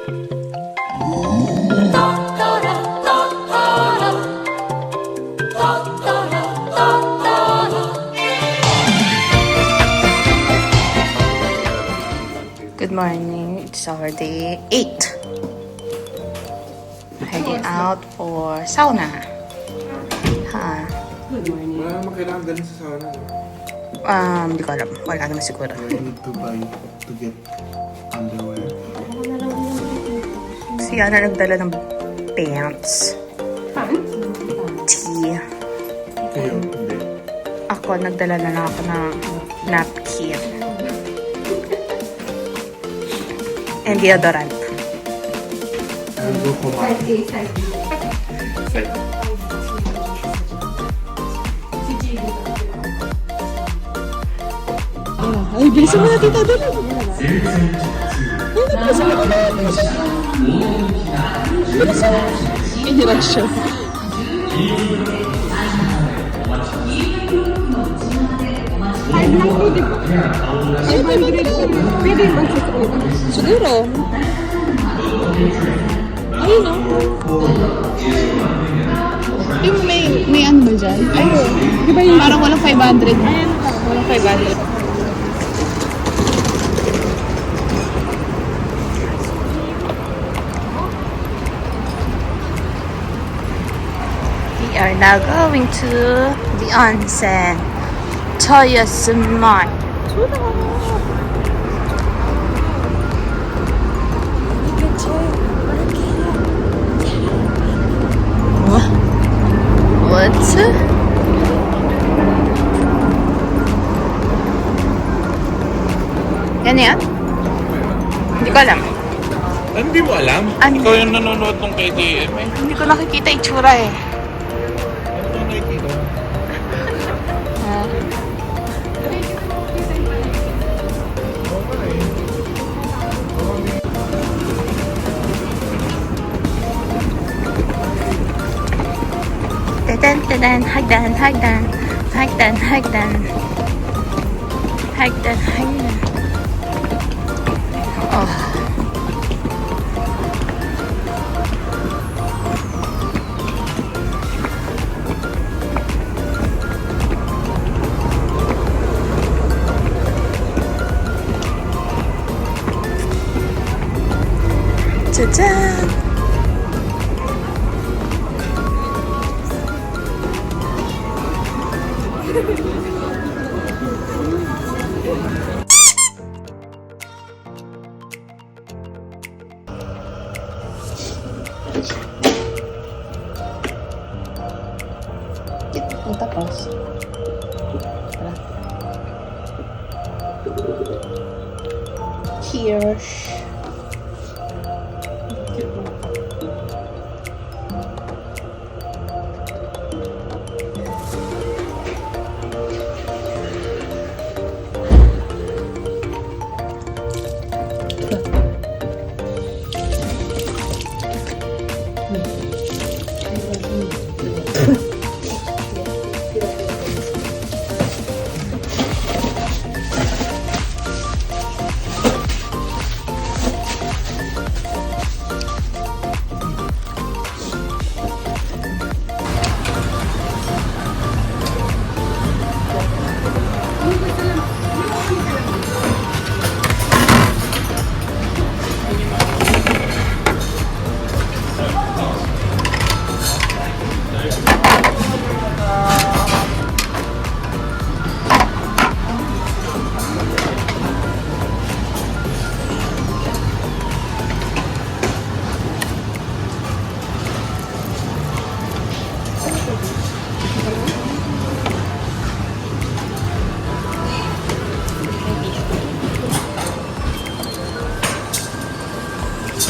Good morning. It's our day 8. Heading out for sauna. Ha. Good morning. Wala naman kailangan galing sa sauna, no? Hindi ko alam. Wala naman siguro. I need to buy to get underwear. Si Ana nagdala ng pants. Tea. Kayo, hindi. Ako, nagdala na lang ako ng napkin. And deodorant. I'll go kumain. Side. Ay, bilisan mo na, tita. Dali. Bilisan mo na. Bilisan mo. Ihirap siya. Ay, lang po, di ba? Ay, pwede ba? Siguro. Ayun, no? Yung may ano ba dyan? Ayun. Di ba yung parang walang 500? Ayun, walang 500. We are now going to the onsen. Toya Smart. What? Yan yan? Hindi ko alam. Hindi mo alam? Ano? Ikaw yung nanonood ng KTM eh. Hindi ko nakikita itsura eh. Ano ba nakikita? Tadan, hagdan, hagdan, hagdan, hagdan, hagdan, hagdan. Oh. Ta-da! Ang tapos. Cheers.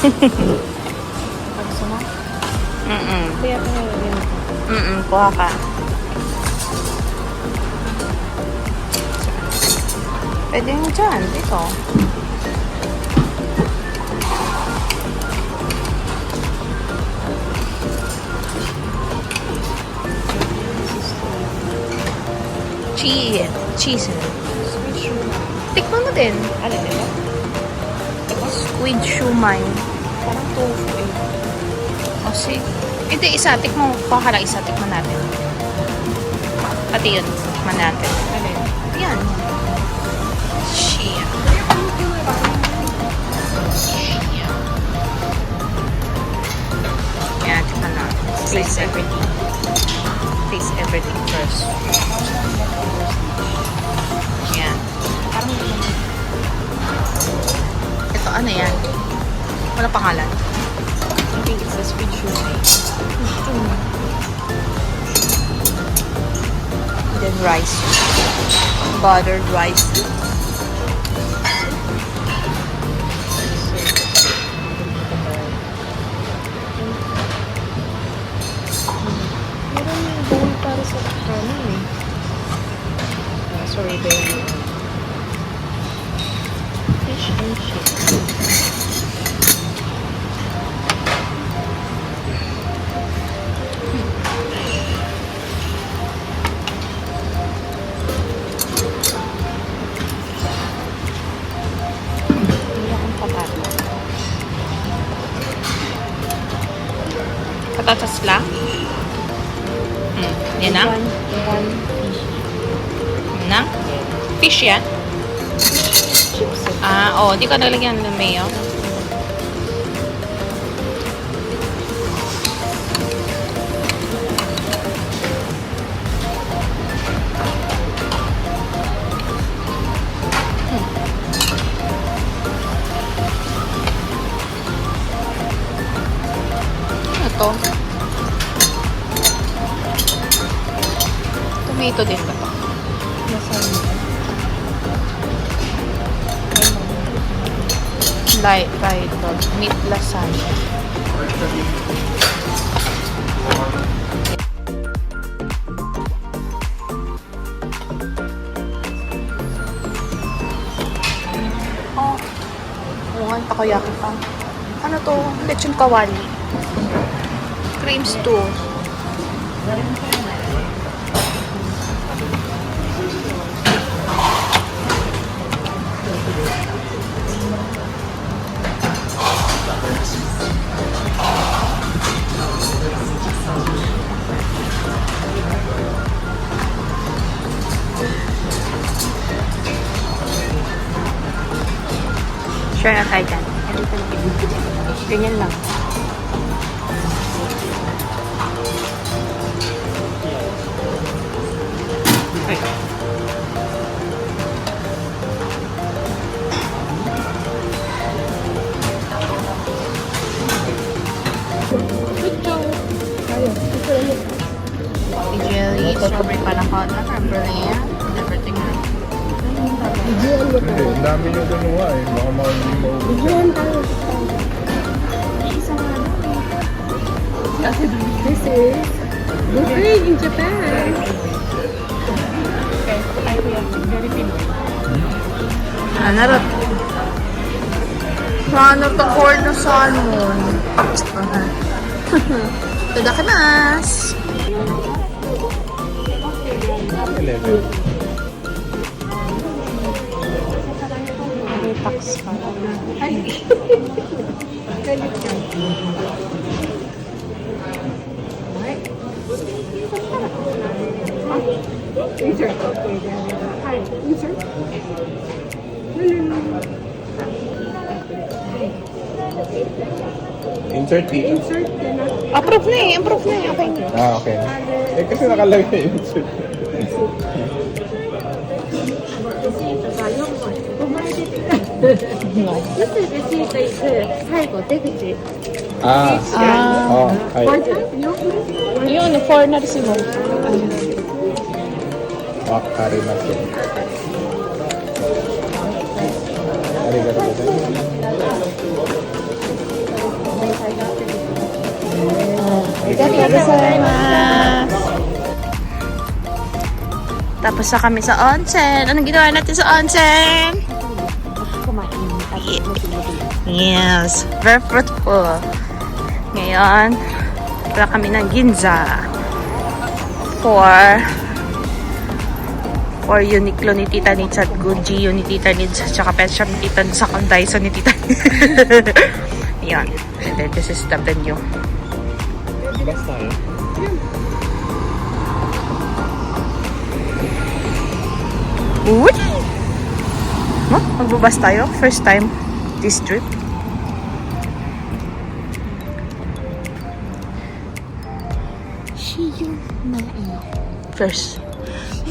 Gusto mo? Kuha ka. Pwede mo dyan, dito. Cheese. Tikman mo din. Ano nila? Squid shumai. Parang tofu eh. O sige. Hindi, isa. Tikman mo. Kuha ka lang isa. Tikman natin. Pati yun. Tikman natin. Yan. Shia. Shia. Yan, tikman natin. Taste everything. Taste everything first. Yan. Ito, ano yan? Wala pangalan. I think it says with shumai. Then rice. Buttered rice. Meron yung bowl para sa kanin eh. Sorry, baby. Fish and chips. Hindi akong patata. Patatas lang? Yan na? One fish. Yan na? Fish yan? Chips eh. Oo. Di ka nalagyan ng mayo. Ano to? Tomato din ba to? Lasagna. Light fried dog. Meat lasagna. Oh. Mukhang takoyaki pa. Ano to? Lechon kawali. Cream stew. Share na tayo dyan. Ganyan lang. Coffee jelly, strawberry panahon, Berlin, everything. Ang dami nyo gumawa eh. Baka hindi maubos. This is buffet in Japan. Very Pinoy. Ano rin? Ano to corn na salmon? Tadakimasu! 11. May tax pa. Insert. Hi, insert. Insert dito. Insert na. Approve na eh. Approve na eh. Okay na. Okay. Eh kasi nakalagay insert. 最後出口 Ah. Oh, ay. Yun, four na rin siguro. Wakarimasu. Arigatou gozaimasu. Tapos na kami sa onsen. Anong ginawa natin sa onsen? Yes, very fruitful. Ngayon, wala kami ng Ginza for Uniqlo ni Tita Nits at Gucci ni Tita Nits at saka Pet Shop ni Tita Nits at Daiso ni Tita Nits. Ayan. And then this is the venue. Bus tayo. Uy! Huh? Magbabas tayo? First time this trip. First.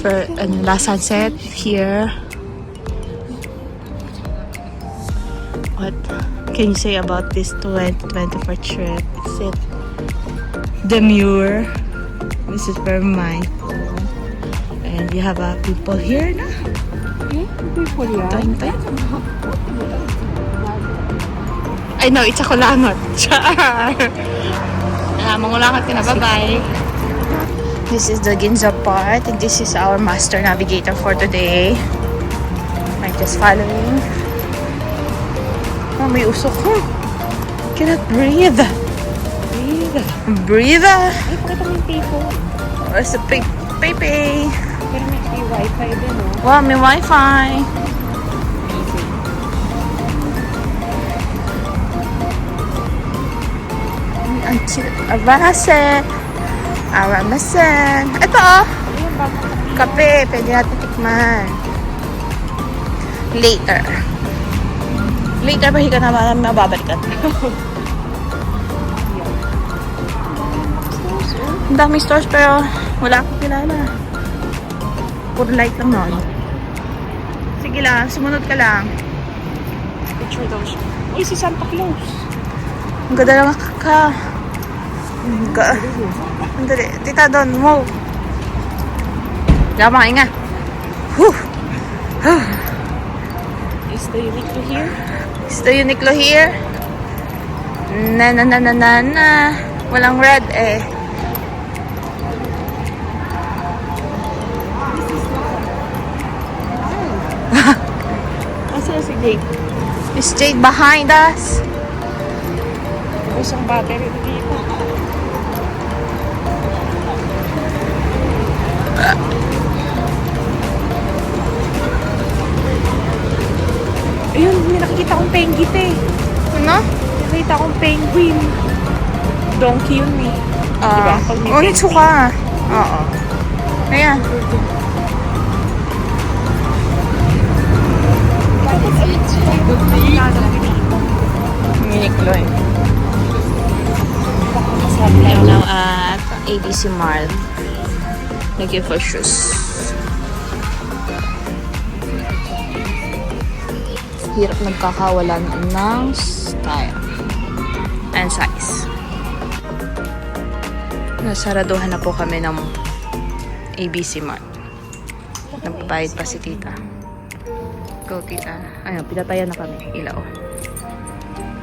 For last sunset here. What can you say about this 2024 trip? Is it demure? This is very mindful. And we have people here na. Time. I know, it's a kulangot. Char! Mangulangot ka na. Bye-bye. This is the Ginza part, and this is our master navigator for today. I'm just following. Oh, may usok ko. Cannot breathe. Breathe. Ay, pakita mo yung people. Where's the Pepe? Pero may wifi din, no? Wow, may wifi. Aramasen. Ito oh. Kape. Pwede natin tikman. Later. Later ba higa na mababalikan? Ang daming stores pero wala akong kilala. Puro light lang nun. Sige lang, sumunod ka lang. Picture daw siya. Uy, si Santa Claus. Ang ganda lang ka. Ang dali. Tita doon, move. Lamang nga. Is the Uniqlo here? Is the Uniqlo here? Na. Walang red eh. Asa si Jake? Is Jade behind us? Isang battery dito. Ayun, may nakikita kong penguin eh. Ano? Nakita kong penguin. Donkey yun eh. Diba? Pag may penguin. Onitsuka. Oo. Ayan. Uniqlo eh. I'm now at ABC Mall. Looking for shoes. Hirap nagkakawalan ng style and size. Nasaraduhan na po kami ng ABC Mall. Nagbabayad pa si tita. Go tita. Ayun, pinatayan na kami. Ilaw.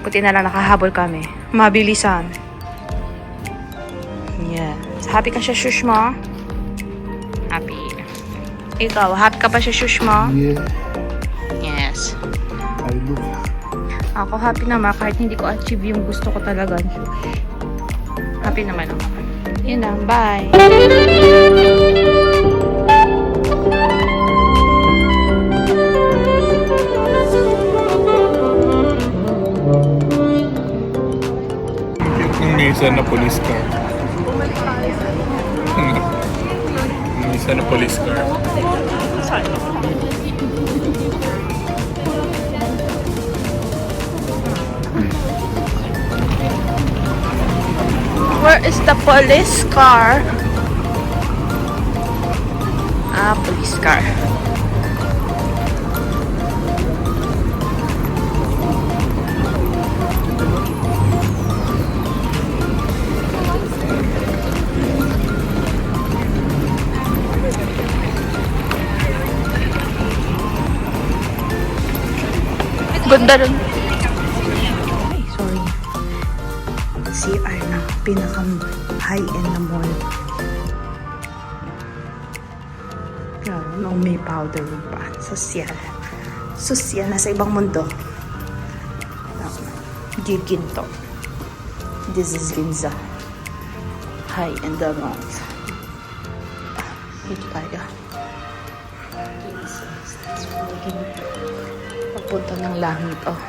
Puti na lang nakahabol kami. Mabilisan. Yeah. Happy ka sa shush mo? Happy. Ikaw, happy ka ba sa shush mo? Yeah, Yes. I look. Ako happy naman kahit hindi ko achieve yung gusto ko talaga. Happy naman ako. Yun lang. Bye. Yung may isa na police car. May isa na police car. Where is the police car? Ah, police car. Ganda rin. Ay, sorry. CR na. Pinakang high-end na mall. Yan, no, may powder room pa. Sosyal. Sosyal. Nasa ibang mundo. Giginto. This is Ginza. High-end na mall. Dito tayo. Papunta ng langit, oh.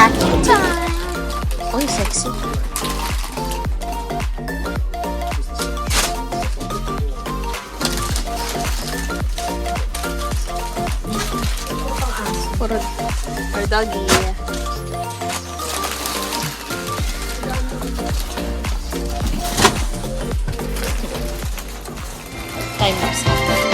packing time. Uy, sexy. Puro our doggy. Time lapse after.